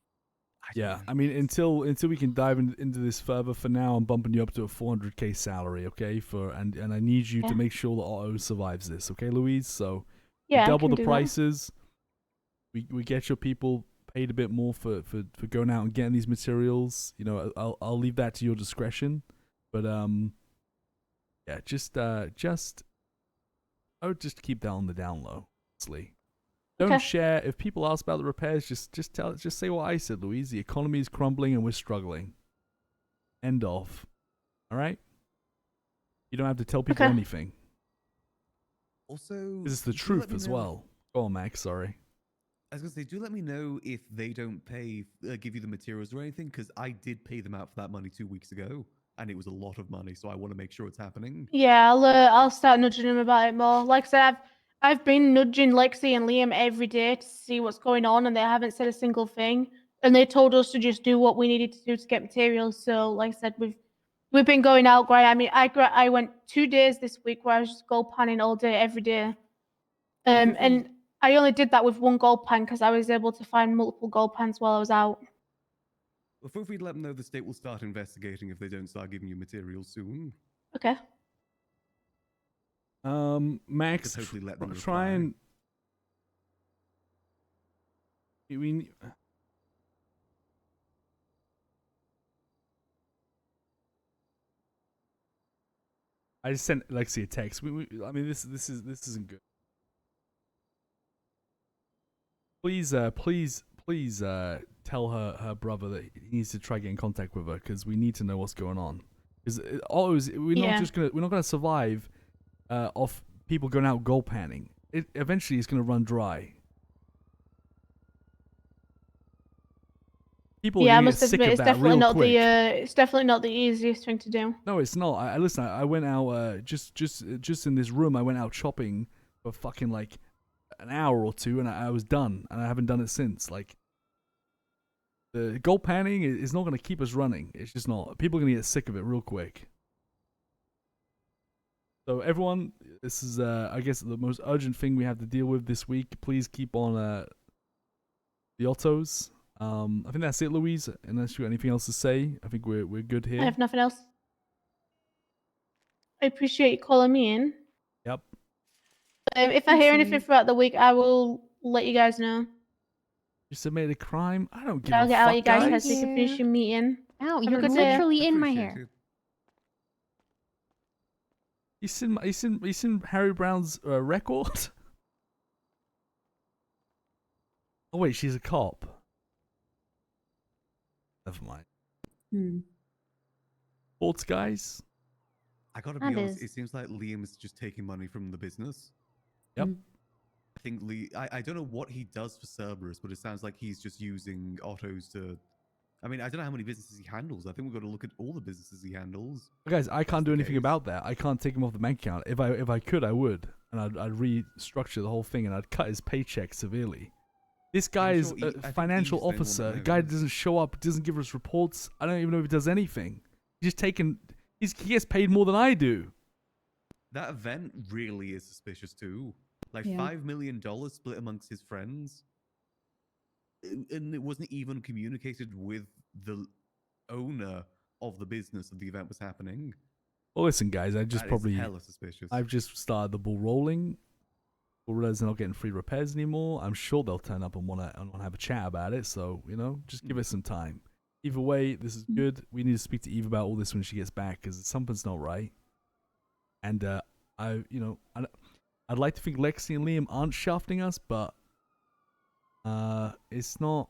Yeah, I mean until we can dive into this further. For now, I'm bumping you up to a 400k salary, okay? And I need you Yeah. to make sure that Auto survives this, okay, Louise? So Yeah, we I double can the do that. prices. We get your people paid a bit more for going out and getting these materials. I'll leave that to your discretion, but yeah, just I would just keep that on the down low, honestly. Don't Okay. share. If people ask about the repairs, just say what I said, Louise. The economy is crumbling and we're struggling. End of. All right. You don't have to tell people Okay. anything. Also, This is the do let truth me as know- well. Go on, Max. Sorry. I was gonna say, do let me know if they don't give you the materials or anything, because I did pay them out for that money 2 weeks ago, and it was a lot of money. So I want to make sure it's happening. Yeah, I'll start nudging him about it more. Like I said, I've been nudging Lexi and Liam every day to see what's going on, and they haven't said a single thing. And they told us to just do what we needed to do to get materials. So, like I said, we've been going out, grind. I mean, I went 2 days this week where I was just gold panning all day, every day. And I only did that with one gold pan because I was able to find multiple gold pans while I was out. Well, feel free to let them know the state will start investigating if they don't start giving you materials soon. Okay. Max, Just hopefully let them try reply. and. We. I just sent Lexi a text. I mean, this isn't good. Please, tell her brother that he needs to try get in contact with her because we need to know what's going on. Because we're not gonna survive off people going out gold panning. It eventually is gonna run dry. People are Yeah, I gonna get must sick admit, of it's that definitely real not quick. it's definitely not the easiest thing to do. No, it's not. Listen. I went out just in this room. I went out shopping for fucking like an hour or two, and I was done, and I haven't done it since. Like the gold panning is not going to keep us running. It's just not. People are going to get sick of it real quick. So everyone, this is I guess the most urgent thing we have to deal with this week. Please keep on the autos. I think that's it, Louise. Unless you got anything else to say, I think we're good here. I have nothing else. I appreciate you calling me in. Yep. If I hear anything throughout the week, I will let you guys know. You submitted a crime. I don't give I'll a get fuck, out you guys' guys. head so you can finish your meeting. Ow, Have a you're good day. literally in my Appreciate hair. it. You seen Harry Brown's record? Oh wait, she's a cop. Never mind. Hmm. Thoughts, guys? I gotta That be honest, is- it seems like Liam is just taking money from the business. Yep. I think I don't know what he does for Cerberus, but it sounds like he's just using autos to. I mean, I don't know how many businesses he handles. I think we've got to look at all the businesses he handles. Guys, I can't do the anything case. about that. I can't take him off the bank account. If I could, I would, and I'd restructure the whole thing, and I'd cut his paycheck severely. This guy I'm is sure a I think financial Eve's the only one officer. that Guy knows. doesn't show up, doesn't give us reports. I don't even know if he does anything. He's just taking. He gets paid more than I do. That event really is suspicious too. Like Yeah. $5 million split amongst his friends, and it wasn't even communicated with the owner of the business that the event was happening. Well, listen, guys, That is hella suspicious. I've just started the ball rolling. We'll realize they're not getting free repairs anymore. I'm sure they'll turn up and want to have a chat about it. So, just give it some time. Either way, this is good. We need to speak to Eve about all this when she gets back because something's not right. And I'd like to think Lexi and Liam aren't shafting us, but it's not.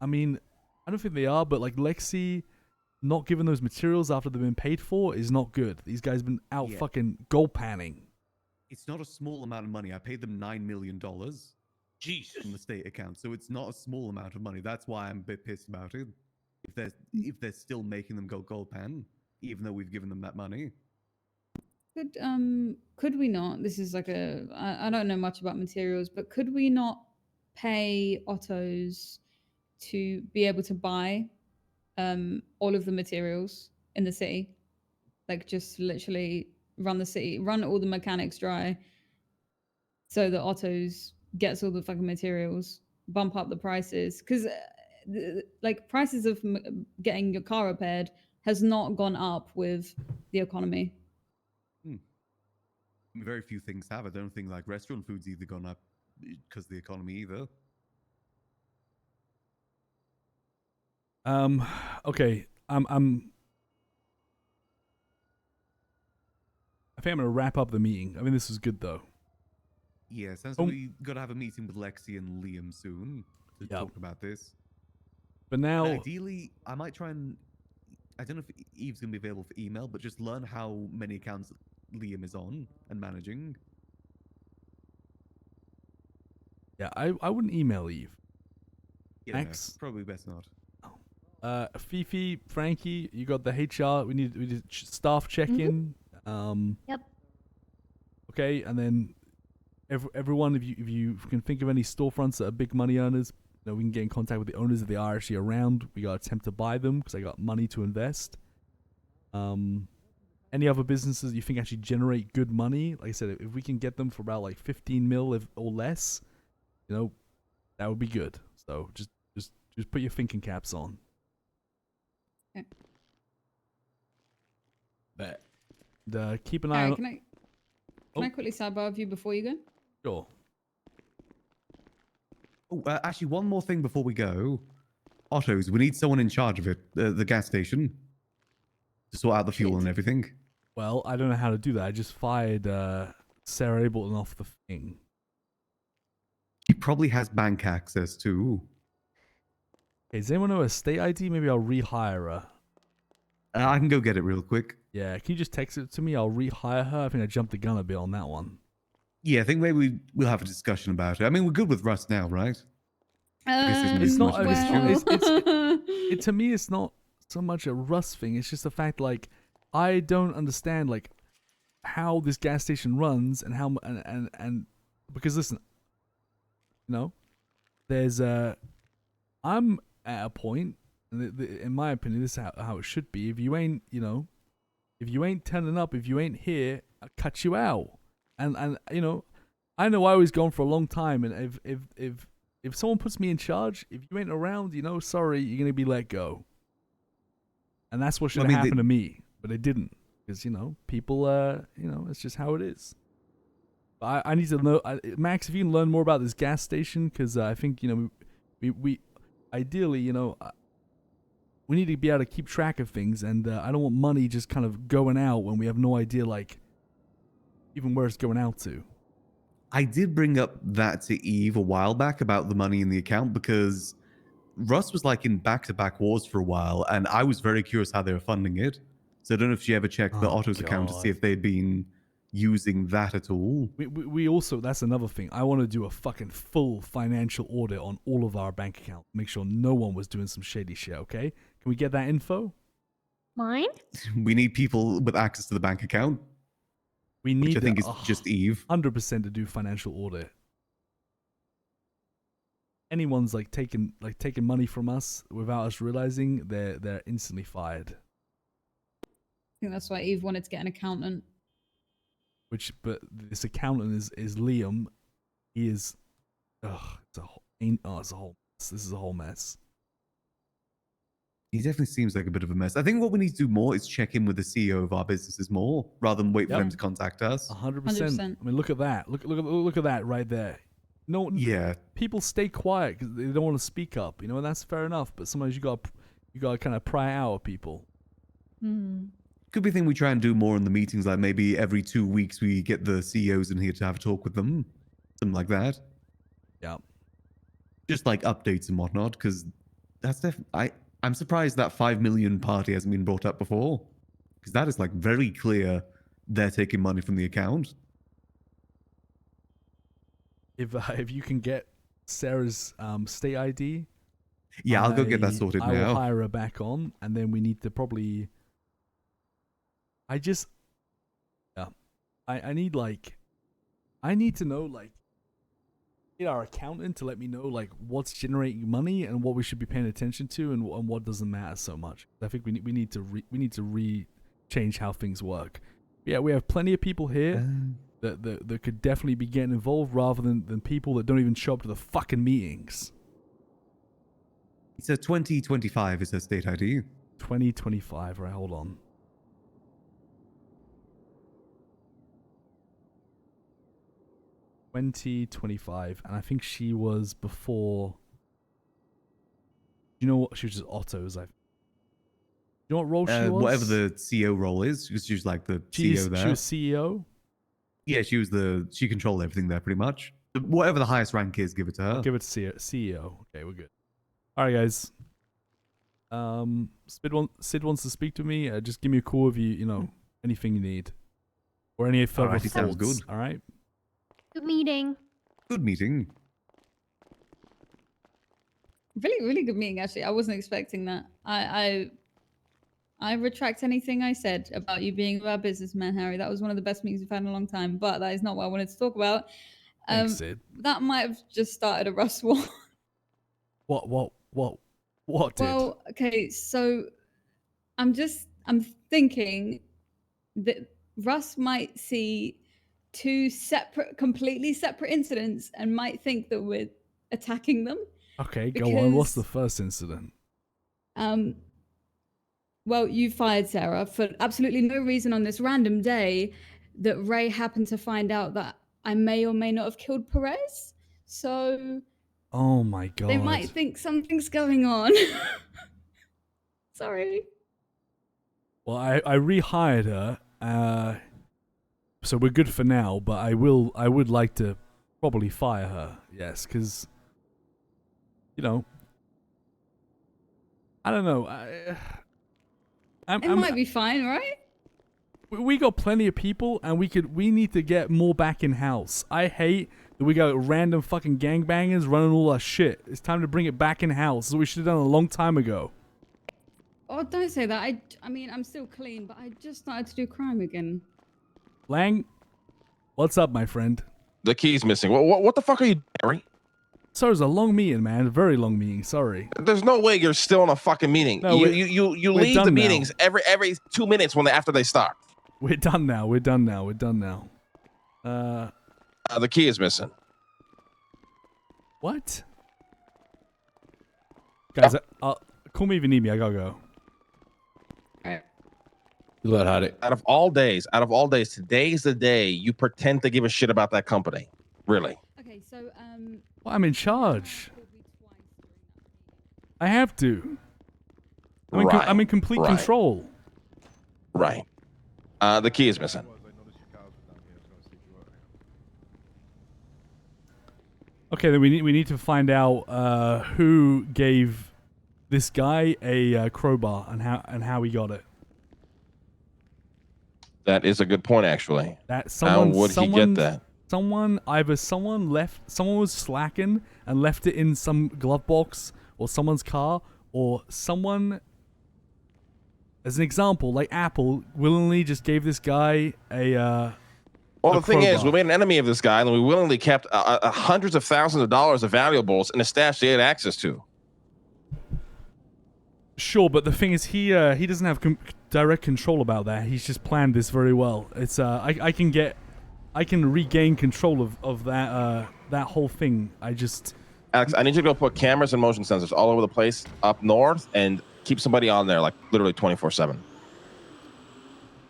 I mean, I don't think they are, but like Lexi not giving those materials after they've been paid for is not good. These guys been out Yeah. fucking gold panning. It's not a small amount of money. I paid them $9 million Jesus. from the state account, so it's not a small amount of money. That's why I'm a bit pissed about it. If they're still making them go gold pan, even though we've given them that money. Could we not? This is like I don't know much about materials, but could we not pay Ottos to be able to buy all of the materials in the city? Like just literally run the city, run all the mechanics dry so that Otto's gets all the fucking materials, bump up the prices. Because like prices of getting your car repaired has not gone up with the economy. Very few things have. I don't think like restaurant food's either gone up because of the economy either. Okay. I think I'm gonna wrap up the meeting. I mean, this is good though. Yeah, sounds Oh. like we got to have a meeting with Lexi and Liam soon to Yep. talk about this. But now, Ideally, I might try and. I don't know if Eve's going to be available for email, but just learn how many accounts Liam is on and managing. yeah, I wouldn't email Eve. Yeah, no, Max? probably best not. Fifi, Frankie, you got the HR. We need staff check in. Yep. Okay, and then everyone, if you can think of any storefronts that are big money earners, we can get in contact with the owners if they are actually around. We got to attempt to buy them because I got money to invest. Any other businesses you think actually generate good money? Like I said, if we can get them for about like 15 mil or less, that would be good. So just put your thinking caps on. Bet. And, keep an eye Harry, on. can I Oh. quickly sidebar with you before you go? Sure. Oh, actually, one more thing before we go. Otto's, we need someone in charge of it, the gas station, to sort out the fuel Shit. and everything. Well, I don't know how to do that. I just fired Sarah Ableton off the thing. He probably has bank access too. Okay, does anyone know a state ID? Maybe I'll rehire her. I can go get it real quick. Yeah, can you just text it to me? I'll rehire her. I think I jumped the gun a bit on that one. Yeah, I think maybe we'll have a discussion about it. I mean, we're good with Russ now, right? guess there's no It's so not. much of an issue. To me, it's not so much a Rust thing. It's just the fact, like, I don't understand, like, how this gas station runs and how and because listen, you know, there's I'm at a point, in my opinion, this is how it should be. If you ain't, you know, if you ain't turning up, if you ain't here, I'll cut you out. And you know I I was gone for a long time, and if someone puts me in charge, if you ain't around, you know, sorry, you're gonna be let go. And that's what should have happened to me, but it didn't, because you know people, you know, it's just how it is. But I need to know, Max, if you can learn more about this gas station, because I think, you know, we ideally, you know, we need to be able to keep track of things, and I don't want money just kind of going out when we have no idea, like, even where it's going out to. I did bring up that to Eve a while back about the money in the account, because Russ was like in back-to-back wars for a while, and I was very curious how they were funding it. So I don't know if she ever checked the Otto's account to see if they'd been using that at all. We also, that's another thing. I want to do a fucking full financial audit on all of our bank accounts. Make sure no one was doing some shady shit, okay? Can we get that info? Mine? We need people with access to the bank account. We need, which I think is just Eve. 100% to do financial audit. Anyone's like taking money from us without us realizing, they're instantly fired. I think that's why Eve wanted to get an accountant. But this accountant is Liam. He is, it's a whole this is a whole mess. He definitely seems like a bit of a mess. I think what we need to do more is check in with the CEO of our businesses more, rather than wait for them to contact us. 100%. I mean, look at that. Look at that right there. No, yeah. People stay quiet because they don't want to speak up. You know, and that's fair enough. But sometimes you got to kind of pry out of people. Could be a thing we try and do more in the meetings, like maybe every 2 weeks we get the CEOs in here to have a talk with them, something like that. Yeah. Just like updates and whatnot, because that's definitely. I'm surprised that 5 million party hasn't been brought up before, because that is like very clear they're taking money from the account. If you can get Sarah's state ID, yeah, I'll go get that sorted I now. will hire her back on, and then we need to probably. I need to know, like, get our accountant to let me know, like, what's generating money and what we should be paying attention to, and what doesn't matter so much. I think we need to change how things work. Yeah, we have plenty of people here that could definitely be getting involved, rather than people that don't even show up to the fucking meetings. It's a 2025 is her state ID. 2025, right? Hold on. $20.25, and I think she was before. You know what? She was just Otto's. You know what role she was? Whatever the CEO role is, because she was like the CEO there. She was CEO. Yeah, she controlled everything there pretty much. Whatever the highest rank is, give it to her. I'll give it to CEO. Okay, we're good. All right, guys. Sid wants to speak to me. Just give me a call if you know anything you need, or any further thoughts. Sounds good. All right. Good meeting. Good meeting. Really, really good meeting, actually. I wasn't expecting that. I retract anything I said about you being a businessman, Harry. That was one of the best meetings we've had in a long time, but that is not what I wanted to talk about. Thanks, Sid. That might have just started a Rust war. What did? Well, okay, so I'm thinking that Russ might see two completely separate incidents and might think that we're attacking them. Okay, go on. What's the first incident? Well, you fired Sarah for absolutely no reason on this random day that Ray happened to find out that I may or may not have killed Perez. So oh my god. They might think something's going on. Sorry. Well, I rehired her, So we're good for now, but I would like to probably fire her. Yes, because you know, I don't know. It might be fine, right? We got plenty of people, and we need to get more back in house. I hate that we got random fucking gangbangers running all our shit. It's time to bring it back in house. That's what we should have done a long time ago. Oh, don't say that. I mean, I'm still clean, but I just started to do crime again. Lang, what's up, my friend? The key's missing. What the fuck are you doing, Harry? Sorry, it was a long meeting, man. A very long meeting. Sorry. There's no way you're still in a fucking meeting. No, you we're leave done the now. meetings every 2 minutes after they start. We're done now. We're done now. We're done now. The key is missing. What? Guys, call me if you need me. I gotta go. You let Harry. Out of all days, today's the day you pretend to give a shit about that company. Really? Okay, so Well, I'm in charge. I have to. I'm in complete control. Right. The key is missing. Okay, then we need to find out who gave this guy a crowbar and how he got it. That is a good point, actually. That How would he get that? Someone was slacking and left it in some glove box or someone's car, or someone, as an example, like Apple willingly just gave this guy a Well, a the thing is, crowbar. we made an enemy of this guy, and we willingly kept hundreds of thousands of dollars of valuables in a stash they had access to. Sure, but the thing is, he doesn't have direct control about that. He's just planned this very well. It's I can regain control of that whole thing. Alex, I need you to go put cameras and motion sensors all over the place up north and keep somebody on there like literally 24/7.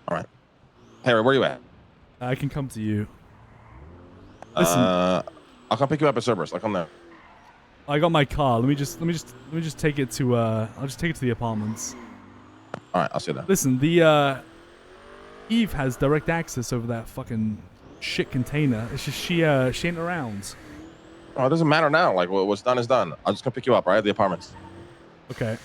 All right, Harry, where you at? I can come to you. Listen, I'll come pick you up at Cerberus. I'll come there. I got my car. Let me just take it to I'll just take it to the apartments. All right, I'll see you there. Listen, the Eve has direct access over that fucking shit container. It's just she ain't around. Oh, it doesn't matter now. Like what's done is done. I'll just come pick you up, right, at the apartments. Okay.